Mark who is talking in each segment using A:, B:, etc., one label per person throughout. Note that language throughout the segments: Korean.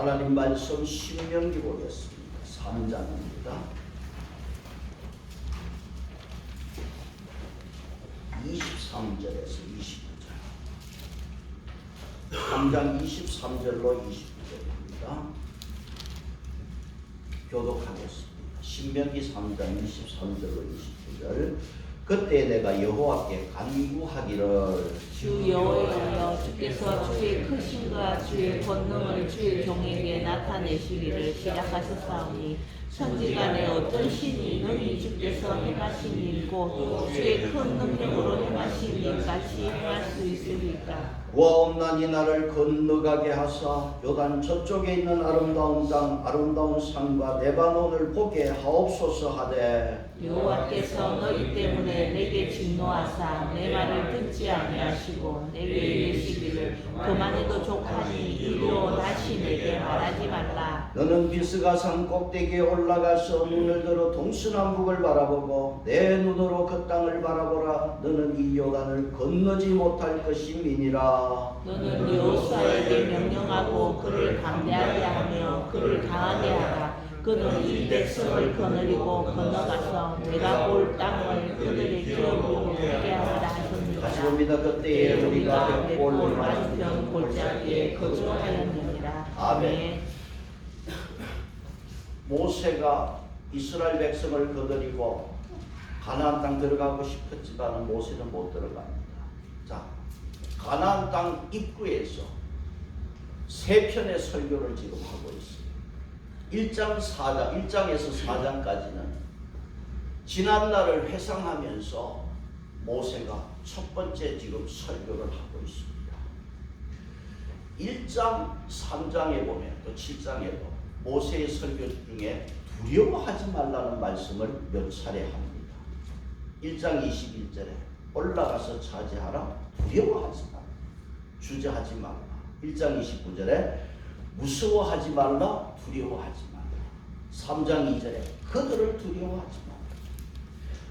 A: 하나님 말씀 신명기 보겠습니다. 3장입니다. 23절에서 29절. 3장 23절로 29절입니다. 교독하겠습니다. 신명기 3장 23절로 29절. 그때 내가 여호와께 간구하기를
B: 주 여호와여, 주께서 주의 크심과 주의 권능을 주의 종에게 나타내시기를 시작하셨사오니 천지간에 어떤 신이 너희 주께서 행하신 일고 주의 큰 능력으로 행하신 일같이 행할 수 있으리까?
A: 구하옵나니 나를 건너가게 하사 요단 저쪽에 있는 아름다운 땅 아름다운 산과 레바논을 보게 하옵소서 하되
B: 여호와께서 너희 때문에 내게 진노하사 내 말을 듣지 아니하시고 내게 이르시기를 그만해도 족하니 이리로 다시 내게 말하지 말라.
A: 너는 비스가산 꼭대기에 올라가서 눈을 들어 동서남북을 바라보고 내 눈으로 그 땅을 바라보라. 너는 이 요단을 건너지 못할 것임이니라.
B: 너는 여호수아에게 명령하고 그를 담대하게 하며 그를 강하게 하라. 그는 이 백성을 거느리고 건너가서 내가 볼 땅을 그들의 기업으로 얻게 하리라 하셨느니라.
A: 다시 봅니다. 그때에 우리가
B: 벳볼 맞은편 골짜기에 거주하였느니라.
A: 아멘. 모세가 이스라엘 백성을 거느리고 가나안 땅 들어가고 싶었지만 모세는 못 들어갑니다. 자, 가나안 땅 입구에서 세 편의 설교를 지금 하고 있습니다. 1장에서 4장까지는 지난날을 회상하면서 모세가 첫 번째 지금 설교를 하고 있습니다. 1장, 3장에 보면 또 7장에 보면 모세의 설교 중에 두려워하지 말라는 말씀을 몇 차례 합니다. 1장 21절에 올라가서 차지하라. 두려워하지 말라. 주저하지 말라. 1장 29절에 무서워하지 말라. 두려워하지 말라. 3장 2절에 그들을 두려워하지 말라.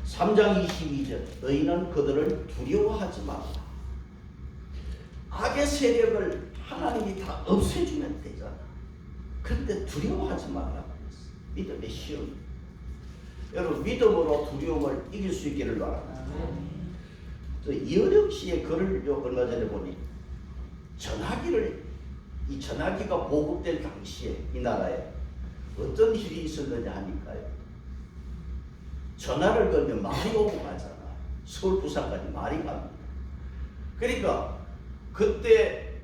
A: 3장 22절 너희는 그들을 두려워하지 말라. 악의 세력을 하나님이 다 없애주면 되잖아. 그런데 두려워하지 말라고 했어. 믿음의 시험. 여러분 믿음으로 두려움을 이길 수 있기를 바랍니다. 이어령 씨의 글을 얼마 전에 보니 이 전화기가 보급될 당시에 이 나라에 어떤 일이 있었느냐 하니까요. 전화를 걸면 말이 오고 가잖아. 서울 부산까지 말이 갑니다. 그러니까 그때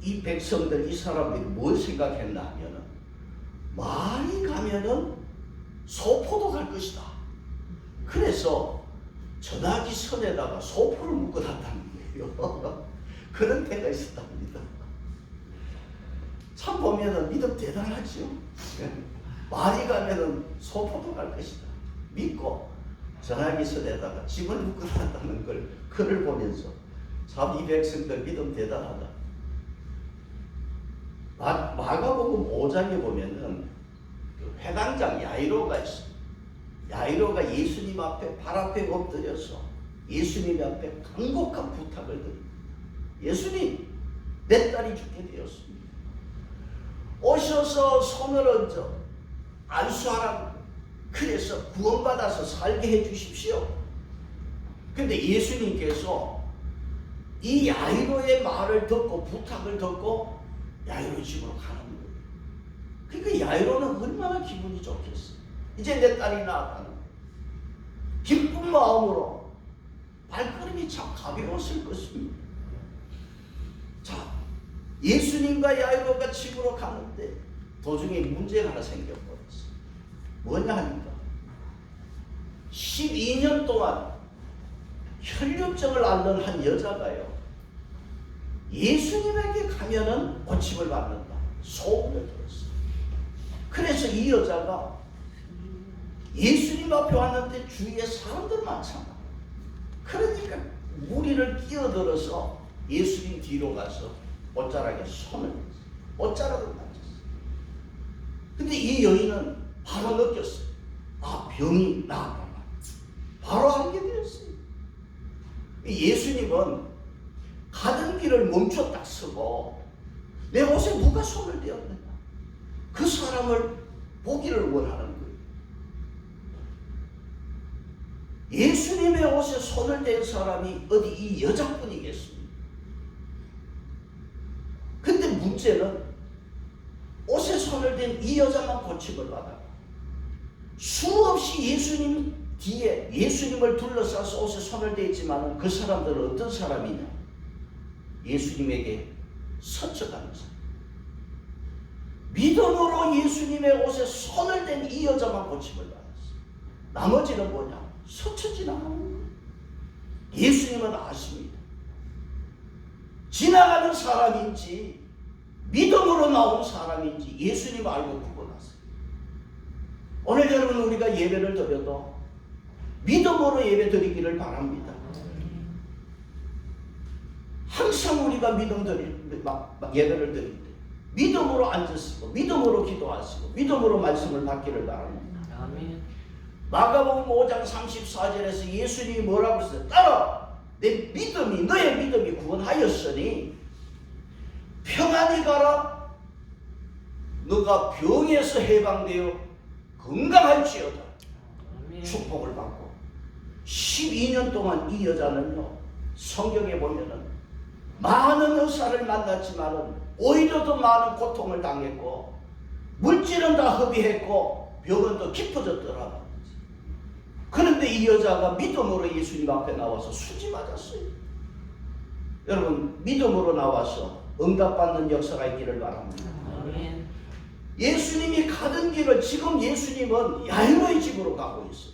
A: 이 백성들, 이 사람들이 뭘 생각했나 하면은 말이 가면은 소포도 갈 것이다. 그래서 전화기 선에다가 소포를 묶어놨다는 거예요. 그런 때가 있었답니다. 참 보면은 믿음 대단하죠. 말이 가면은 소포도 갈 것이다. 믿고 전화기 선에다가 집을 묶어놨다는 걸 글을 보면서 참 이 백성들 믿음 대단하다. 마가복음 5장에 보면은 그 회당장 야이로가 있어. 야이로가 예수님 앞에 발 앞에 엎드려서 예수님 앞에 간곡한 부탁을 드립니다. 예수님, 내 딸이 죽게 되었습니다. 오셔서 손을 얹어 안수하라고. 그래서 구원받아서 살게 해주십시오. 근데 예수님께서 이 야이로의 말을 듣고 부탁을 듣고 야이로 집으로 가는 거예요. 그러니까 야이로는 얼마나 기분이 좋겠어. 이제 내 딸이 나았다는 거예요. 기쁜 마음으로 발걸음이 참 가벼웠을 것입니다. 자, 예수님과 야이로가 집으로 가는데 도중에 문제가 하나 생겨버렸어. 뭐냐 하니까 12년 동안 혈류증을 앓는 한 여자가요. 예수님에게 가면은 고침을 받는다. 소문을 들었어. 그래서 이 여자가 예수님 앞에 왔는데 주위에 사람들 많잖아. 그러니까 무리를 끼어들어서 예수님 뒤로 가서 옷자락에 손을 댔어. 옷자락을 만졌어. 근데 이 여인은 바로 느꼈어. 아, 병이 나았구나. 바로 알게 되었어요. 예수님은 가던 길을 멈춰 딱 서고 내 옷에 누가 손을 대었느냐? 그 사람을 보기를 원하는 거예요. 예수님의 옷에 손을 댄 사람이 어디 이 여자뿐이겠습니까? 근데 문제는 옷에 손을 댄 이 여자만 고침을 받아요. 수없이 예수님 뒤에 예수님을 둘러싸서 옷에 손을 댔지만 그 사람들은 어떤 사람이냐? 예수님에게 서쳐가는 사람. 믿음으로 예수님의 옷에 손을 댄 이 여자만 고침을 받았어요. 나머지는 뭐냐? 스쳐 지나가는 거예요. 예수님은 아십니다. 지나가는 사람인지 믿음으로 나온 사람인지 예수님 알고 구분하세요. 오늘 여러분 우리가 예배를 드려도 믿음으로 예배 드리기를 바랍니다. 항상 우리가 예배를 드릴 때 믿음으로 앉으시고 믿음으로 기도하시고 믿음으로 말씀을 받기를 바랍니다.
B: 아멘.
A: 마가복음 5장 34절에서 예수님이 뭐라고 했어요? 따라 내 믿음이 너의 믿음이 구원하였으니 평안히 가라. 너가 병에서 해방되어 건강할지어다.
B: 아멘.
A: 축복을 받고 12년 동안 이 여자는요 성경에 보면은 많은 의사를 만났지만은 오히려 더 많은 고통을 당했고 물질은 다 허비했고 병은 더 깊어졌더라. 그런데 이 여자가 믿음으로 예수님 앞에 나와서 수지 맞았어요. 여러분 믿음으로 나와서 응답받는 역사가 있기를 바랍니다.
B: 아멘.
A: 예수님이 가던 길을 지금 예수님은 야이로의 집으로 가고 있어요.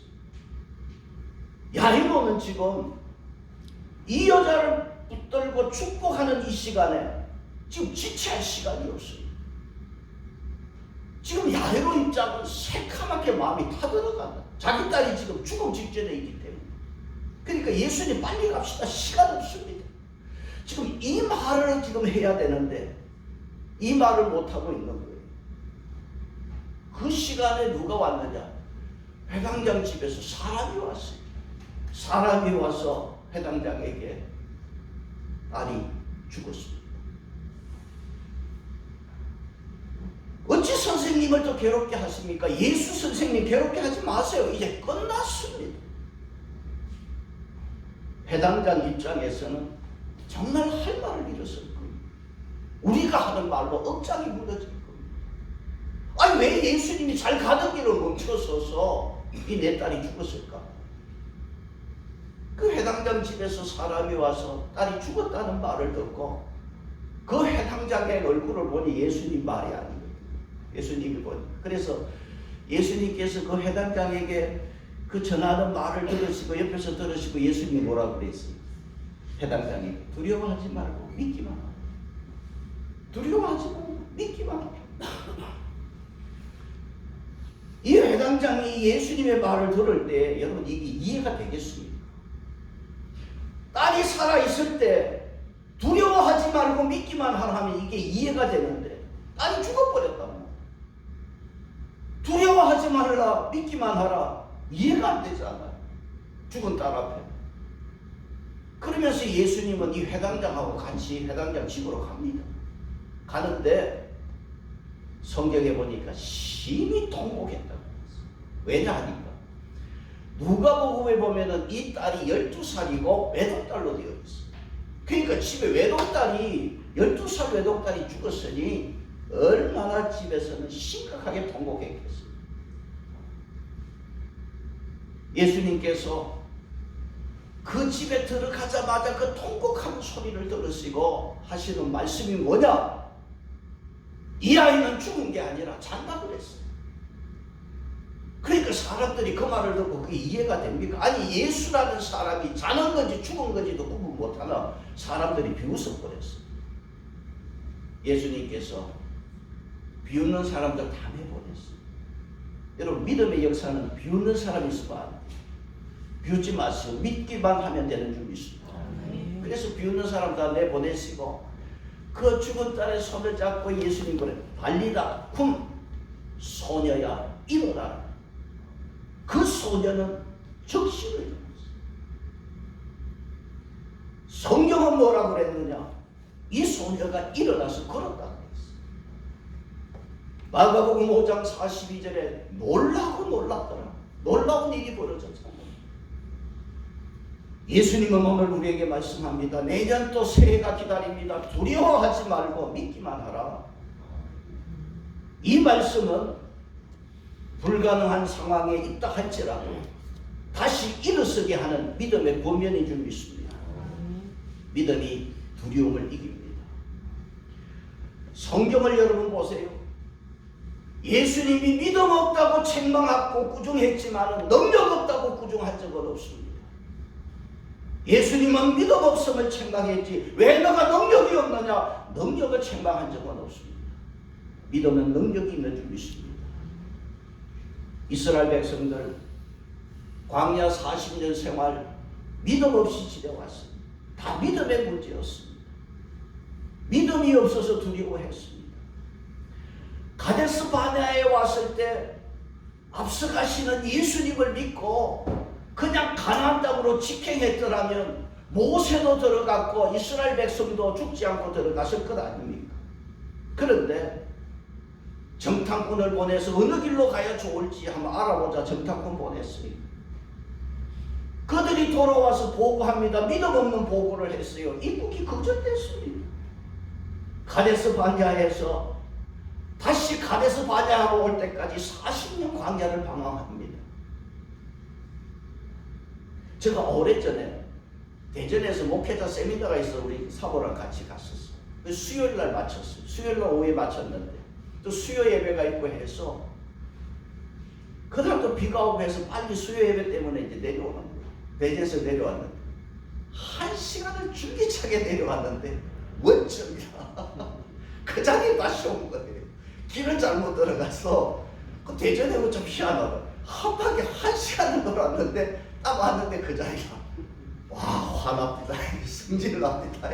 A: 야이로는 지금 이 여자를 붙들고 축복하는 이 시간에 지금 지체할 시간이 없어요. 지금 야이로 입장은 새카맣게 마음이 타들어간다. 자기 딸이 지금 죽음 직전에 있기 때문에. 그러니까 예수님 빨리 갑시다. 시간 없습니다. 지금 이 말을 지금 해야 되는데 이 말을 못하고 있는 거예요. 그 시간에 누가 왔느냐? 회당장 집에서 사람이 왔어요. 사람이 와서 회당장에게 딸이 죽었습니다. 어찌 선생님을 더 괴롭게 하십니까? 예수 선생님 괴롭게 하지 마세요. 이제 끝났습니다. 회당장 입장에서는 정말 할 말을 잃었을 거예요. 우리가 하는 말로 억장이 무너질 겁니다. 아니 왜 예수님이 잘 가던 길을 멈춰서서 이 내 딸이 죽었을까? 그 회당장 집에서 사람이 와서 딸이 죽었다는 말을 듣고 그 회당장의 얼굴을 보니 예수님 말이 아니에요. 예수님이 보니. 그래서 예수님께서 그 회당장에게 그 전하는 말을 들으시고 옆에서 들으시고 예수님이 뭐라고 그랬어요? 회당장이 두려워하지 말고 믿기만 하라. 두려워하지 말고 믿기만 하라. 이 회당장이 예수님의 말을 들을 때 여러분 이게 이해가 되겠습니까? 딸이 살아있을 때 두려워하지 말고 믿기만 하라 하면 이게 이해가 되는데 딸이 죽어버렸단 말이야. 두려워하지 말라 믿기만 하라 이해가 안 되잖아요. 죽은 딸 앞에. 그러면서 예수님은 이 회당장하고 같이 회당장 집으로 갑니다. 가는데 성경에 보니까 심히 통곡했다고 했어요. 왜냐 하니까 누가복음에 보면은 이 딸이 12살이고 외동딸로 되어 있어요. 그러니까 집에 외동딸이 12살 외동딸이 죽었으니 얼마나 집에서는 심각하게 통곡했겠어요. 예수님께서 그 집에 들어가자마자 그 통곡하는 소리를 들으시고 하시는 말씀이 뭐냐? 이 아이는 죽은 게 아니라 잔다 그랬어요. 그러니까 사람들이 그 말을 듣고 그게 이해가 됩니까? 아니 예수라는 사람이 자는 건지 죽은 건지도 구분 못하나 사람들이 비웃어버렸어요. 예수님께서 비웃는 사람들 다 내보냈어요. 여러분 믿음의 역사는 비웃는 사람이 있으면 안 돼요. 비웃지 마세요. 믿기만 하면 되는 줄 믿습니다. 그래서 비웃는 사람 다 내보내시고 그 죽은 딸의 손을 잡고 예수님 그래 달리다 쿰 소녀야 일어나라. 그 소녀는 적신을 일어났어요. 성경은 뭐라고 그랬느냐? 이 소녀가 일어나서 걸었다고 했어요. 마가복음 5장 42절에 놀랐더라. 놀라운 일이 벌어졌잖아요. 예수님은 오늘 우리에게 말씀합니다. 내년 또 새해가 기다립니다. 두려워하지 말고 믿기만 하라. 이 말씀은 불가능한 상황에 있다 할지라도 다시 일어서게 하는 믿음의 권면인 줄 믿습니다. 믿음이 두려움을 이깁니다. 성경을 여러분 보세요. 예수님이 믿음 없다고 책망하고 꾸중했지만 능력 없다고 꾸중한 적은 없습니다. 예수님은 믿음 없음을 책망했지 왜 너가 능력이 없느냐 능력을 책망한 적은 없습니다. 믿음은 능력이 있는 줄 믿습니다. 이스라엘 백성들 광야 40년 생활 믿음 없이 지내왔습니다. 다 믿음의 문제였습니다. 믿음이 없어서 두려워했습니다. 가데스 바네아에 왔을 때 앞서가시는 예수님을 믿고 그냥 가나안 땅으로 직행했더라면 모세도 들어갔고 이스라엘 백성도 죽지 않고 들어갔을 것 아닙니까? 그런데 정탐꾼을 보내서 어느 길로 가야 좋을지 한번 알아보자 정탐꾼 보냈어요. 그들이 돌아와서 보고합니다. 믿음 없는 보고를 했어요. 입국이 거절됐습니다. 가데스 바네아에서 다시 가데스 바네아로 올 때까지 40년 광야를 방황합니다. 제가 오래전에 대전에서 목회자 세미나가 있어 우리 사모랑 같이 갔었어요. 수요일 날 마쳤어요. 수요일 날 오후에 마쳤는데 또 수요 예배가 있고 해서 그날 또 비가 오고 해서 빨리 수요 예배 때문에 이제 내려오는 거예요. 대전에서 내려왔는데 1시간을 줄기차게 내려왔는데 원점이야. 그 자리에 다시 온 거예요. 길을 잘못 들어가서 그 대전에 좀 희한하다. 한 바퀴 1시간을 돌았는데 딱 왔는데 그 자리야. 와 화납니다. 성질 납니다.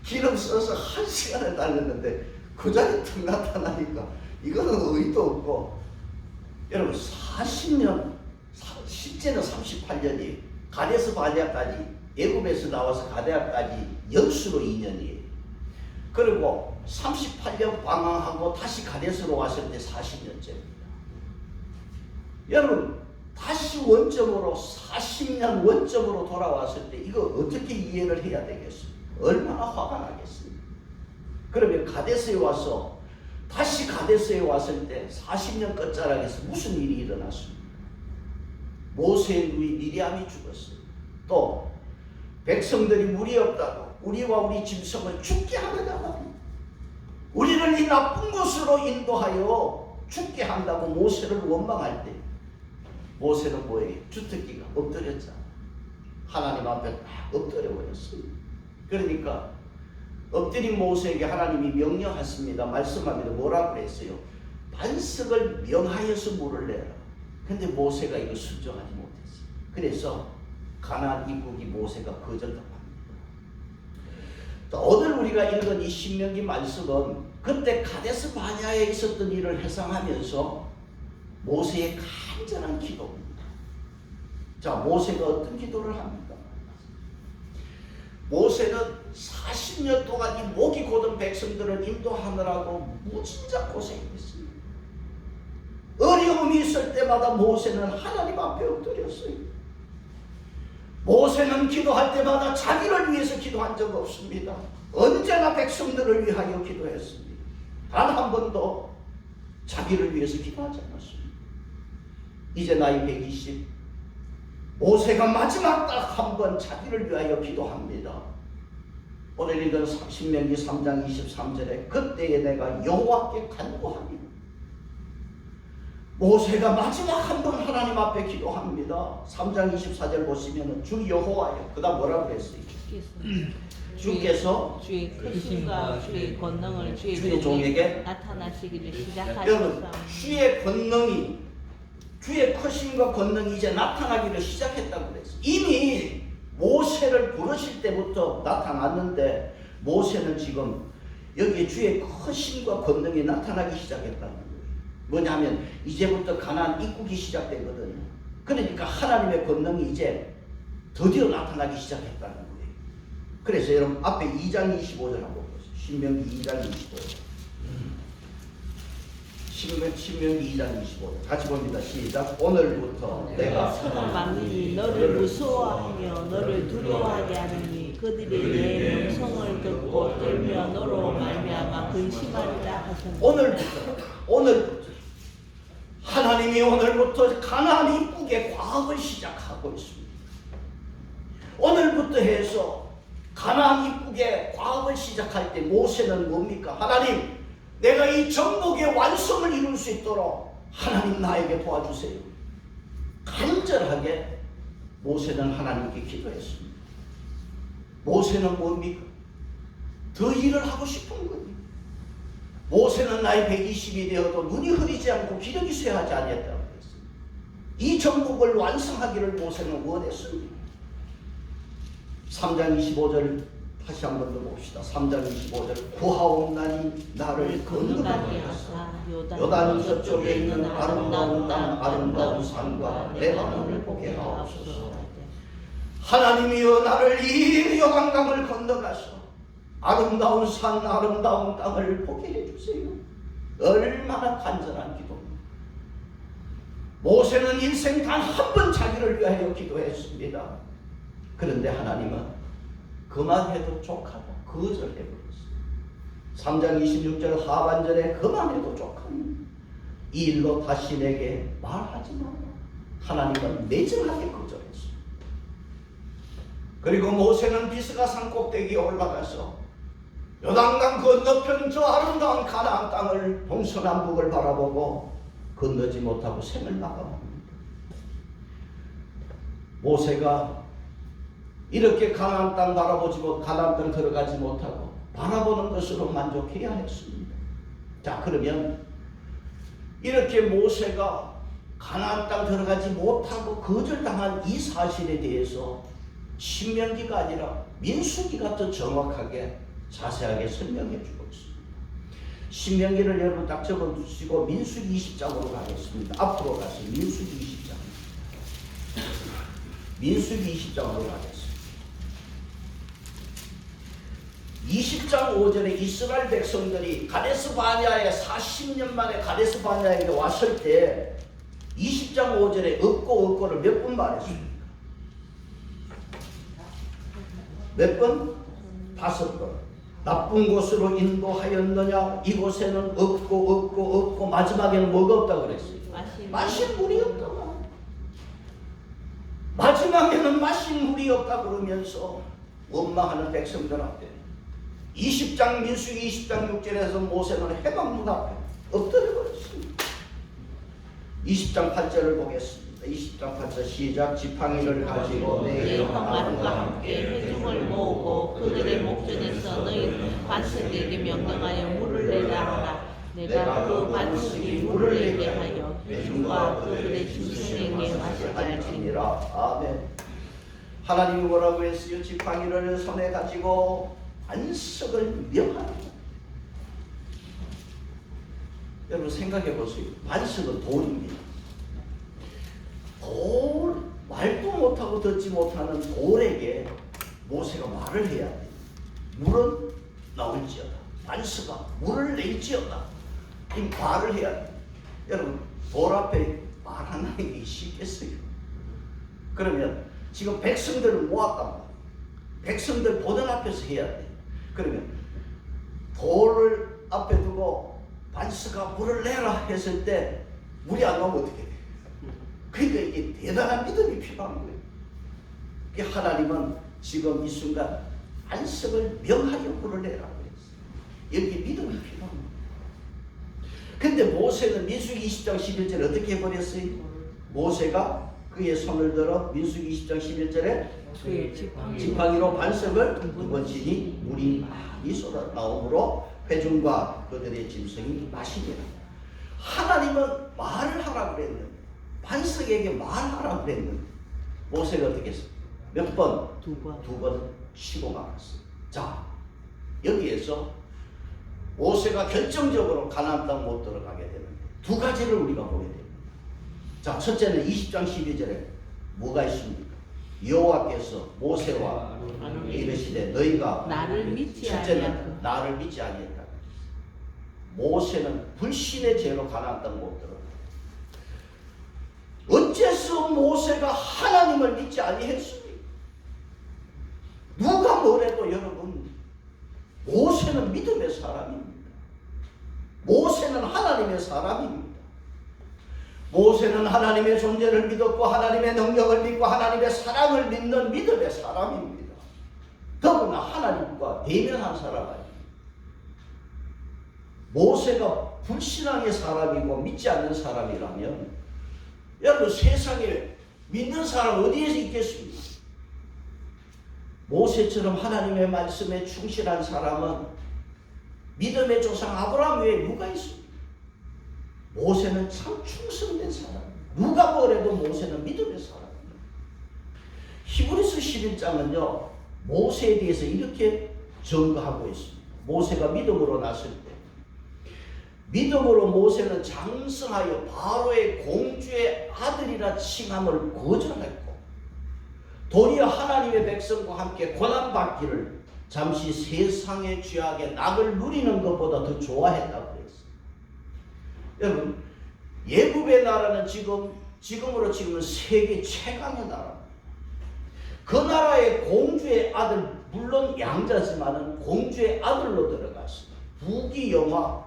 A: 기름 써서 1시간을 달렸는데 그 자리에 탁 나타나니까 이거는 의도 없고 여러분 40년 실제는 38년이에요. 가데스 바네아까지 애굽에서 나와서 가데아까지 연수로 2년이에요. 그리고 38년 방황하고 다시 가데스로 왔을 때 40년째입니다. 여러분 다시 원점으로 40년 원점으로 돌아왔을 때 이거 어떻게 이해를 해야 되겠습니까? 얼마나 화가 나겠습니까? 그러면 가데스에 와서 다시 가데스에 왔을 때 40년 끝자락에서 무슨 일이 일어났습니까? 모세의 누이 미리암이 죽었어요. 또 백성들이 물이 없다고 우리와 우리 짐승을 죽게 하느냐고 합니다. 우리를 이 나쁜 곳으로 인도하여 죽게 한다고 모세를 원망할 때 모세는 뭐예요? 주특기가 엎드렸잖아. 하나님 앞에 딱 엎드려 버렸어요. 그러니까 엎드린 모세에게 하나님이 명령했습니다. 말씀합니다. 뭐라고 그랬어요? 반석을 명하여서 물을 내라. 근데 모세가 이거 순종하지 못했어요. 그래서 가나안 입국이 모세가 거절당합니다. 오늘 우리가 읽은 이 신명기 말씀은 그때 가데스 바네아에 있었던 일을 회상하면서 모세의 간절한 기도입니다. 자, 모세가 어떤 기도를 합니까? 모세는 40년 동안 이 목이 곧은 백성들을 인도하느라고 무진장 고생했습니다. 어려움이 있을 때마다 모세는 하나님 앞에 엎드렸어요. 모세는 기도할 때마다 자기를 위해서 기도한 적 없습니다. 언제나 백성들을 위하여 기도했습니다. 단 한 번도 자기를 위해서 기도하지 않았습니다. 이제 나이 120, 모세가 마지막 딱 한 번 자기를 위하여 기도합니다. 오늘 읽은 신명기 3장 23절에 그때에 내가 여호와께 간구하니 모세가 마지막 한 번 하나님 앞에 기도합니다. 3장 24절 보시면 주 여호와여, 그 다음 뭐라고 했어요? 주께서
B: 주의 크심과 주의 권능을
A: 주의 종에게
B: 나타나시기를
A: 여러분,
B: 시작하셨사오니
A: 주의 권능이 주의 크심과 권능이 이제 나타나기를 시작했다고 그랬어요. 이미 모세를 부르실 때부터 나타났는데 모세는 지금 여기에 주의 크심과 권능이 나타나기 시작했다는 거예요. 뭐냐면 이제부터 가나안 입국이 시작되거든요. 그러니까 하나님의 권능이 이제 드디어 나타나기 시작했다는 거예요. 그래서 여러분 앞에 2장 25절 한번 보세요. 신명기 2장 25절. 신명기 2장 25절 같이 봅니다. 시작. 오늘부터 내가
B: 선한 만민이 너를 무서워하며 너를 두려워하게 하느니 그들이 내 명성을 듣고 떨며 너로 말미암아 근심하리라 하셨느니라.
A: 오늘부터 하나님이 오늘부터 가나안 입국의 과업을 시작하고 있습니다. 오늘부터 해서 가나안 입국의 과업을 시작할 때 모세는 뭡니까? 하나님, 내가 이 정복의 완성을 이룰 수 있도록 하나님 나에게 도와주세요. 간절하게 모세는 하나님께 기도했습니다. 모세는 뭡니까? 더 일을 하고 싶은 겁니다. 모세는 나이 120이 되어도 눈이 흐리지 않고 기력이 쇠하지 아니했다고 했습니다. 이 정복을 완성하기를 모세는 원했습니다. 3장 25절 다시 한번 더 봅시다. 3장 25절 구하옵나니 나를 건너가게 하사 요단 저쪽에 있는 아름다운 땅 아름다운 산과 레바논을 보게 하옵소서. 하나님이여 나를 이 요단강을 건너가서 아름다운 산 아름다운 땅을 보게 해주세요. 얼마나 간절한 기도입니다. 모세는 인생 단 한 번 자기를 위하여 기도했습니다. 그런데 하나님은 그만해도 족하다 거절해버렸어요. 3장 26절 하반절에 그만해도 족합니다. 이 일로 다시 내게 말하지 마라. 하나님은 매정하게 거절했어요. 그리고 모세는 비스가 산 꼭대기에 올라가서 요단강 건너편 저 아름다운 가나안 땅을 동서남북을 바라보고 건너지 못하고 생을 마감합니다. 모세가 이렇게 가나안 땅 바라보지 못, 가나안 땅 들어가지 못하고 바라보는 것으로 만족해야 했습니다. 자, 그러면 이렇게 모세가 가나안 땅 들어가지 못하고 거절당한 이 사실에 대해서 신명기가 아니라 민수기가 더 정확하게 자세하게 설명해 주고 있습니다. 신명기를 여러분 딱 적어 주시고 민수기 20장으로 가겠습니다. 앞으로 가서 민수기 20장. 민수기 20장으로 가겠습니다. 20장 5절에 이스라엘 백성들이 가데스 바냐에 40년 만에 가데스 바냐에게 왔을 때 20장 5절에 없고를 몇 번 말했습니까? 몇 번? 5번. 나쁜 곳으로 인도하였느냐? 이곳에는 없고 마지막에는 뭐가 없다고 그랬어요? 마실 물이 없다. 마지막에는 마실 물이 없다 그러면서 원망하는 백성들 앞에 20장 민수기 20장 6절에서 모세는 해방문 앞에 엎드려 버렸습니다. 20장 8절을 보겠습니다. 20장 8절 시작. 지팡이를 가지고 내 형제들과 함께 회중을 모으고 그들의 목전에서 너희 반석에게 명령하여 물을 내라 하라. 내가 그 반석이 물을 내게 하여 회중과 그들의 짐승에게 마시게 할지니라. 아멘. 하나님이 뭐라고 했어요? 지팡이를 손에 가지고 반석을 명합니다. 여러분 생각해 보세요. 반석은 돌입니다. 돌, 말도 못하고 듣지 못하는 돌에게 모세가 말을 해야 돼. 물은 나올지어다. 반석아 물을 낼지어다. 이 말을 해야 돼. 여러분 돌 앞에 말하는 게 쉽겠어요? 그러면 지금 백성들을 모았단 말이야. 백성들 보던 앞에서 해야 돼. 그러면 돌을 앞에 두고 반석아 물을 내라 했을 때 물이 안 나오면 어떻게 돼? 그러니까 이게 대단한 믿음이 필요한 거예요. 하나님은 지금 이 순간 반석을 명하여 물을 내라고 했어요. 여기 믿음이 필요한 거예요. 근데 모세는 민수기 20장 11절에 어떻게 해버렸어요? 모세가 그의 손을 들어 민수기 20장 11절에 지팡이로 반석을 두번치니 물이 많이 쏟아 나오므로 회중과 그들의 짐승이 마시니라. 하나님은 말을 하라 그랬는데 반석에게 말하라 그랬는데 모세가 어떻게 했어요? 몇 번? 두 번 쉬고 말았어요. 자, 여기에서 모세가 결정적으로 가나안 땅 못 들어가게 되는데 두 가지를 우리가 보게 됩니다. 자, 첫째는 20장 12절에 뭐가 있습니까? 여호와께서 모세와 이르시되 너희가
B: 나를 믿지
A: 첫째는
B: 아니하고
A: 나를 믿지 아니했다. 모세는 불신의 죄로 가나안 땅 못 들어가. 어째서 모세가 하나님을 믿지 아니했습니까? 누가 뭐래도 여러분, 모세는 믿음의 사람입니다. 모세는 하나님의 사람입니다. 모세는 하나님의 존재를 믿었고 하나님의 능력을 믿고 하나님의 사랑을 믿는 믿음의 사람입니다. 더구나 하나님과 대면한 사람 아닙니다. 모세가 불신앙의 사람이고 믿지 않는 사람이라면 여러분, 세상에 믿는 사람 어디에서 있겠습니까? 모세처럼 하나님의 말씀에 충실한 사람은 믿음의 조상 아브라함 외에 누가 있습니까? 모세는 참 충성된 사람입니다. 누가 뭐래도 모세는 믿음의 사람입니다. 히브리서 11장은요 모세에 대해서 이렇게 증거하고 있습니다. 모세가 믿음으로 났을 때 믿음으로 모세는 장성하여 바로의 공주의 아들이라 칭함을 거절했고 도리어 하나님의 백성과 함께 고난받기를 잠시 세상의 죄악의 낙을 누리는 것보다 더 좋아했다고 그랬어요. 여러분, 예굽의 나라는 지금으로 치면 세계 최강의 나라입니다. 그 나라의 공주의 아들, 물론 양자지만은 공주의 아들로 들어갔습니다. 부귀영화,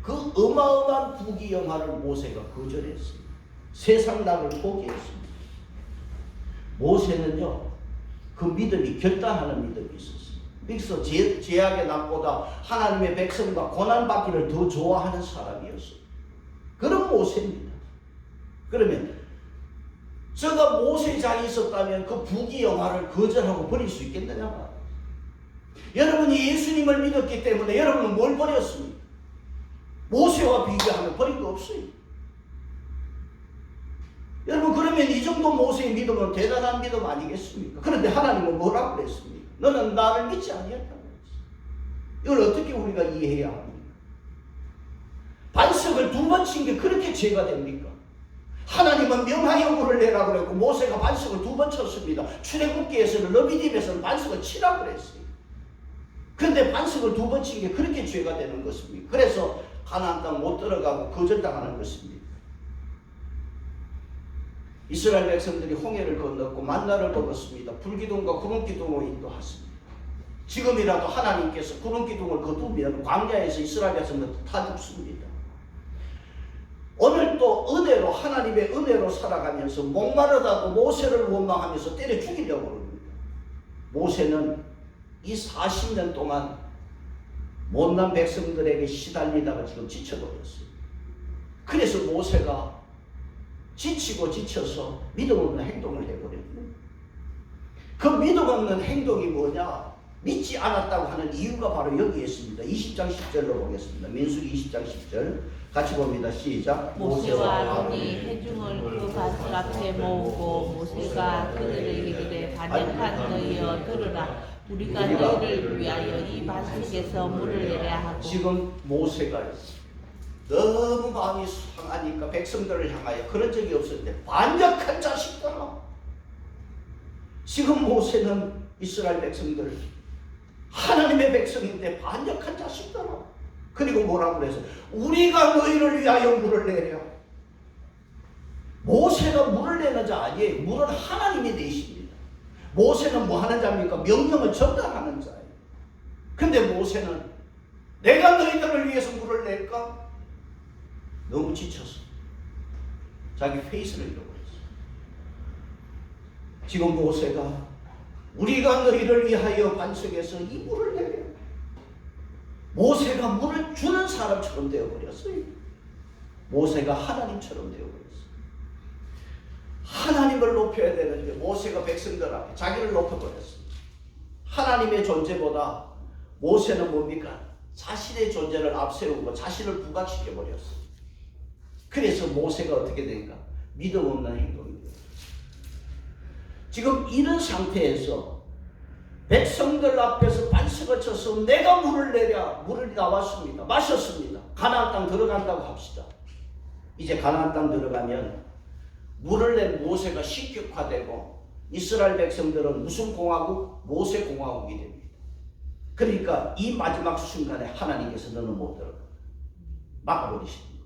A: 그 어마어마한 부귀영화를 모세가 거절했습니다. 세상 낙을 포기했습니다. 모세는요 그 믿음이 결단하는 믿음이 있었어요. 그래서 죄악의 낙보다 하나님의 백성과 고난받기를 더 좋아하는 사람이었어요. 그런 모세입니다. 그러면 제가 모세의 자리에 있었다면 그 부귀영화를 거절하고 버릴 수 있겠느냐? 여러분이 예수님을 믿었기 때문에 여러분은 뭘 버렸습니까? 모세와 비교하면 버린 거 없어요. 여러분, 그러면 이 정도 모세의 믿음은 대단한 믿음 아니겠습니까? 그런데 하나님은 뭐라고 그랬습니까? 너는 나를 믿지 아니했다고 그랬어요. 이걸 어떻게 우리가 이해해야 합니까? 반석을 2번 친 게 그렇게 죄가 됩니까? 하나님은 명하여 물을 내라고 그랬고 모세가 반석을 2번 쳤습니다. 출애굽기에서는 러비딤에서는 반석을 치라고 그랬어요. 그런데 반석을 2번 친 게 그렇게 죄가 되는 것입니까? 그래서 가나안 땅 못 들어가고 거절당하는 것입니다. 이스라엘 백성들이 홍해를 건넜고 만나를 먹었습니다. 불기둥과 구름기둥으로 인도했습니다. 지금이라도 하나님께서 구름기둥을 거두면 광야에서 이스라엘 백성들 다 죽습니다. 오늘 또 은혜로, 하나님의 은혜로 살아가면서 목마르다고 모세를 원망하면서 때려 죽이려고 합니다. 모세는 이 40년 동안 못난 백성들에게 시달리다가 지금 지쳐버렸어요. 그래서 모세가 지치고 지쳐서 믿음 없는 행동을 해버렸어요. 그 믿음 없는 행동이 뭐냐? 믿지 않았다고 하는 이유가 바로 여기에 있습니다. 20장 10절로 보겠습니다. 민수기 20장 10절 같이 봅니다. 시작.
B: 모세와 아론이 회중을 그 반석 앞에 모으고 모세가 그들에게 이르되 반역한 너희여 들으라. 우리가 너희를 위하여 이 반석에서 물을 내려 하고. 지금
A: 모세가 너무 마음이 상하니까 백성들을 향하여 그런 적이 없었는데 반역한 자식들아. 지금 모세는 이스라엘 백성들, 하나님의 백성인데 반역한 자식들아. 그리고 뭐라고 그래서 우리가 너희를 위하여 물을 내려. 모세가 물을 내는 자 아니에요. 물은 하나님이 내십니다. 모세는 뭐 하는 자입니까? 명령을 전달하는 자예요. 근데 모세는 내가 너희들을 위해서 물을 낼까? 너무 지쳐서 자기 페이스를 잃어버렸어요. 지금 모세가 우리가 너희를 위하여 반석에서 이 물을 내려. 모세가 물을 주는 사람처럼 되어버렸어요. 모세가 하나님처럼 되어버렸어요. 하나님을 높여야 되는데 모세가 백성들 앞에 자기를 높여버렸습니다. 하나님의 존재보다 모세는 뭡니까? 자신의 존재를 앞세우고 자신을 부각시켜버렸어요. 그래서 모세가 어떻게 되니까 믿음 없는 행동입니다. 지금 이런 상태에서 백성들 앞에서 반석을 쳐서 내가 물을 내랴. 물을 나왔습니다. 마셨습니다. 가나안 땅 들어간다고 합시다. 이제 가나안 땅 들어가면 물을 낸 모세가 신격화되고 이스라엘 백성들은 무슨 공화국? 모세 공화국이 됩니다. 그러니까 이 마지막 순간에 하나님께서 너는 못 들어가. 막아버리시는 거예요.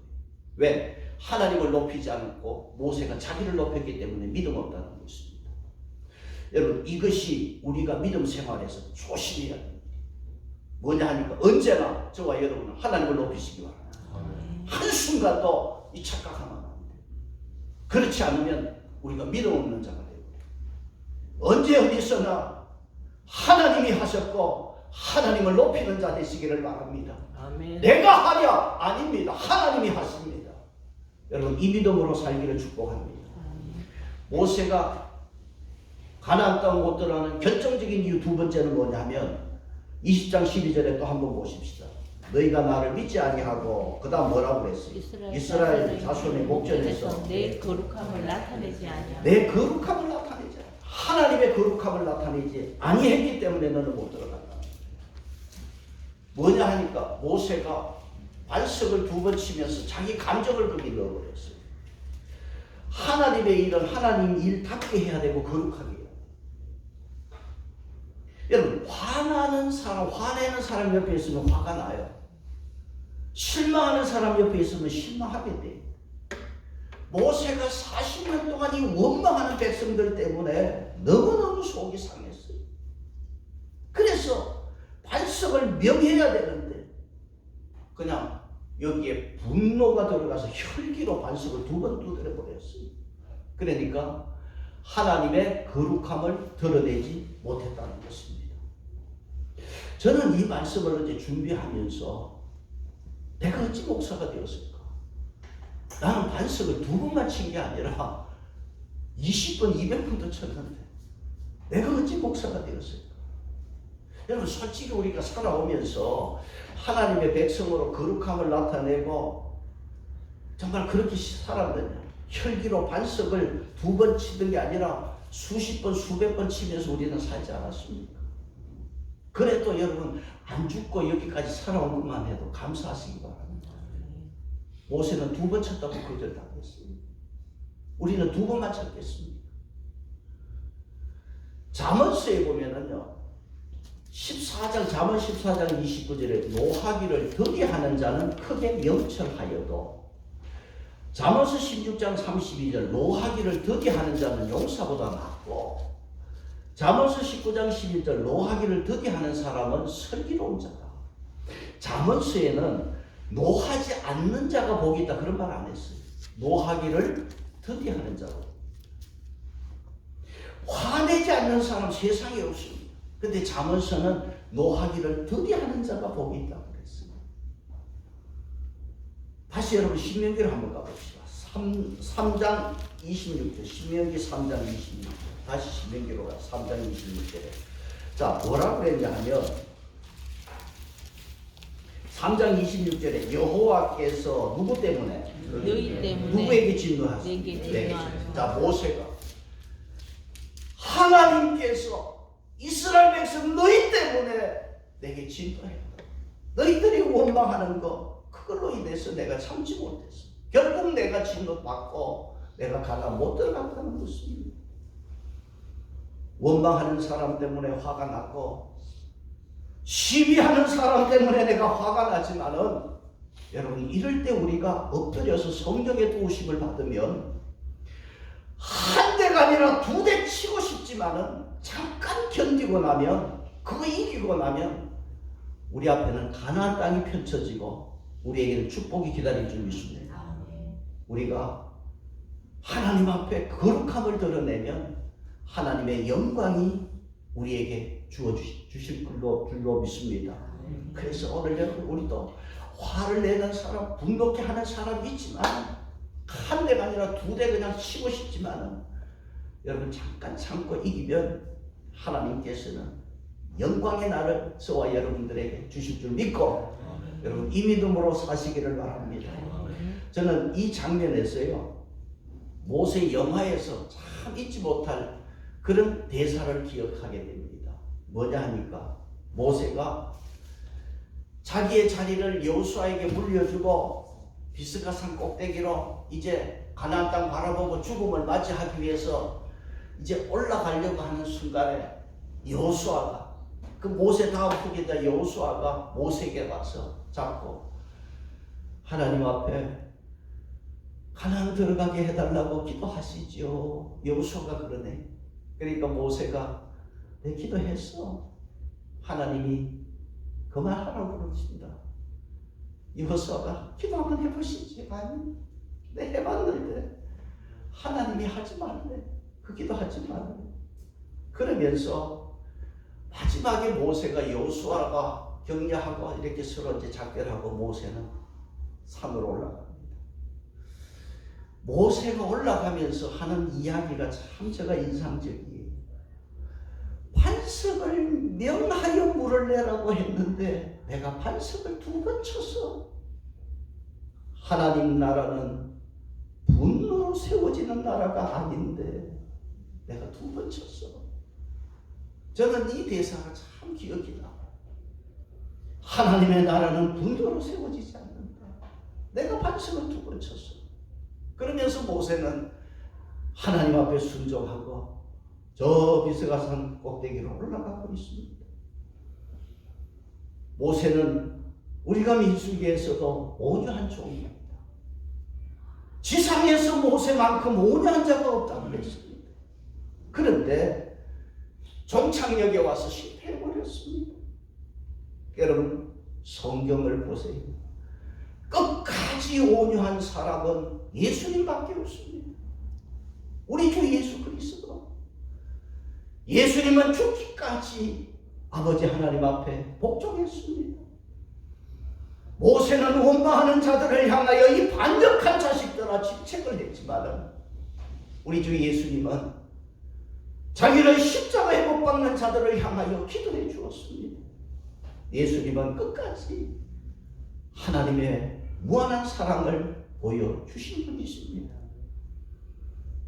A: 왜? 하나님을 높이지 않고 모세가 자기를 높였기 때문에 믿음 없다는 것입니다. 여러분, 이것이 우리가 믿음 생활에서 조심해야 됩니다. 뭐냐 하니까 언제나 저와 여러분은 하나님을 높이시기 바랍니다. 한순간도 이 착각하면 안 됩니다. 그렇지 않으면 우리가 믿음 없는 자가 되고, 언제 어디서나 하나님이 하셨고 하나님을 높이는 자 되시기를 바랍니다.
B: 아멘.
A: 내가 하랴 아닙니다. 하나님이 하십니다. 여러분, 이 믿음으로 살기를 축복합니다. 모세가 가나안 땅 못 들어가는 결정적인 이유 두 번째는 뭐냐면 20장 12절에 또 한번 보십시다. 너희가 나를 믿지 아니하고 그 다음 뭐라고 그랬어요? 이스라엘 자손의 목전에서
B: 내 거룩함을 나타내지 아니하고
A: 내 거룩함을 나타내지 않아. 하나님의 거룩함을 나타내지 아니했기 때문에 너는 못 들어간다. 뭐냐 하니까 모세가 반석을 두 번 치면서 자기 감정을 거기 넣어버렸어요. 하나님의 일은 하나님 일답게 해야 되고 거룩하게 해야 돼요. 여러분, 화내는 사람 옆에 있으면 화가 나요. 실망하는 사람 옆에 있으면 실망하게 돼요. 모세가 40년 동안 이 원망하는 백성들 때문에 너무너무 속이 상했어요. 그래서 반석을 명해야 되는데 그냥 여기에 분노가 들어가서 혈기로 반석을 두 번 두드려 버렸어요. 그러니까 하나님의 거룩함을 드러내지 못했다는 것입니다. 저는 이 말씀을 어제 준비하면서 내가 어찌 목사가 되었을까? 나는 반석을 두 번만 친 게 아니라 20번, 200번도 쳤는데 내가 어찌 목사가 되었을까? 여러분, 솔직히 우리가 살아오면서 하나님의 백성으로 거룩함을 나타내고 정말 그렇게 살았느냐? 혈기로 반석을 두 번 치던 게 아니라 수십 번, 수백 번 치면서 우리는 살지 않았습니까? 그래도 여러분, 안 죽고 여기까지 살아온 것만 해도 감사하시기 바랍니다. 모세는 두 번 쳤다고 거절당했습니다. 우리는 두 번만 쳤겠습니다. 잠언서에 보면은요, 14장, 잠언 14장 29절에 노하기를 더디 하는 자는 크게 명철하여도, 잠언서 16장 32절 노하기를 더디 하는 자는 용사보다 낫고, 잠언서 19장 11절 노하기를 더디 하는 사람은 슬기로운 자다. 잠언서에는 노하지 않는 자가 복이 있다 그런 말 안 했어요. 노하기를 더디 하는 자로. 화내지 않는 사람 세상에 없습니다. 근데 잠언서는 노하기를 더디 하는 자가 복이 있다고 그랬어요. 다시 여러분 신명기를 한번 가봅시다. 3장 26절, 신명기 3장 26절. 다시 신명기로 가. 3장 26절에. 자, 뭐라고 그랬냐 하면 3장 26절에 여호와께서 누구 때문에?
B: 너희 때문에
A: 누구에게 진노하셨어요?
B: 내게 진노하소서.
A: 자, 모세가 하나님께서 이스라엘 백성 너희 때문에 내게 진노했다. 너희들이 원망하는 거 그걸로 인해서 내가 참지 못했어. 결국 내가 진노받고 내가 가나안 못 들어갔다는 것입니다. 원망하는 사람 때문에 화가 났고 시비하는 사람 때문에 내가 화가 나지만은 여러분, 이럴 때 우리가 엎드려서 성령의 도우심을 받으면 한 대가 아니라 두 대 치고 싶지만은 잠깐 견디고 나면, 그거 이기고 나면 우리 앞에는 가나안 땅이 펼쳐지고 우리에게는 축복이 기다릴 줄 믿습니다. 우리가 하나님 앞에 거룩함을 드러내면 하나님의 영광이 우리에게 주실 줄로 믿습니다. 그래서 오늘 여러분, 우리도 화를 내는 사람, 분노케 하는 사람이 있지만 한 대가 아니라 두 대 그냥 치고 싶지만 여러분, 잠깐 참고 이기면 하나님께서는 영광의 날을 저와 여러분들에게 주실 줄 믿고 여러분, 이 믿음으로 사시기를 바랍니다. 저는 이 장면에서요, 모세 영화에서 참 잊지 못할 그런 대사를 기억하게 됩니다. 뭐냐 하니까 모세가 자기의 자리를 여호수아에게 물려주고 비스가산 꼭대기로 이제 가나안 땅 바라보고 죽음을 맞이하기 위해서 이제 올라가려고 하는 순간에 여호수아가 그 모세 다음 후계자 여호수아가 모세에게 가서 잡고 하나님 앞에 가나안 들어가게 해달라고 기도하시죠. 여호수아가 그러네. 그러니까 모세가 내 기도했어. 하나님이 그만하라고 그러신다. 여호수아가 기도 한번 해보시지. 아니, 내 해봤는데 하나님이 하지 말래. 그 기도 하지 말래. 그러면서 마지막에 모세가 여호수아가 격려하고 이렇게 서로 이제 작별하고 모세는 산으로 올라갑니다. 모세가 올라가면서 하는 이야기가 참 제가 인상적이에요. 반석을 명하여 물을 내라고 했는데 내가 반석을 2번 쳤어. 하나님 나라는 분노로 세워지는 나라가 아닌데 내가 2번 쳤어. 저는 이 대사가 참 기억이 나요. 하나님의 나라는 분노로 세워지지 않는다. 내가 반석을 2번 쳤어. 그러면서 모세는 하나님 앞에 순종하고 저 비스가산 꼭대기로 올라가고 있습니다. 모세는 우리가 민수기에서도 온유한 종입니다. 지상에서 모세만큼 온유한 자가 없다고 그랬습니다. 그런데 종착역에 와서 실패해버렸습니다. 여러분 성경을 보세요. 끝까지 온유한 사람은 예수님밖에 없습니다. 우리 주 예수 그리스도. 예수님은 죽기까지 아버지 하나님 앞에 복종했습니다. 모세는 원망하는 자들을 향하여 이 반역한 자식들아 질책을 했지만 우리 주 예수님은 자기를 십자가에 못 박는 자들을 향하여 기도해 주었습니다. 예수님은 끝까지 하나님의 무한한 사랑을 보여주신 분이십니다.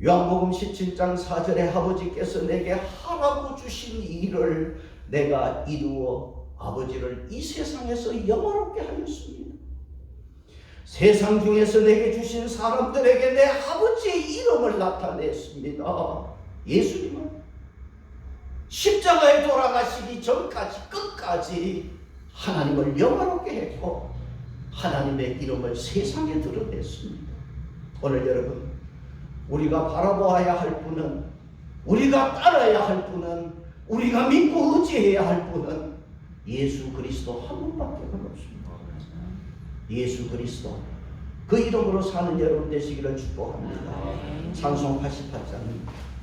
A: 요한복음 17장 4절에 아버지께서 내게 하라고 주신 일을 내가 이루어 아버지를 이 세상에서 영원롭게 하였습니다. 세상 중에서 내게 주신 사람들에게 내 아버지의 이름을 나타냈습니다. 예수님은 십자가에 돌아가시기 전까지 끝까지 하나님을 영원롭게 했고 하나님의 이름을 세상에 드러냈습니다. 오늘 여러분 우리가 바라보아야 할 분은, 우리가 따라야 할 분은, 우리가 믿고 의지해야 할 분은 예수 그리스도 한 분밖에 없습니다. 예수 그리스도 그 이름으로 사는 여러분 되시기를 축복합니다. 찬송 88장입니다.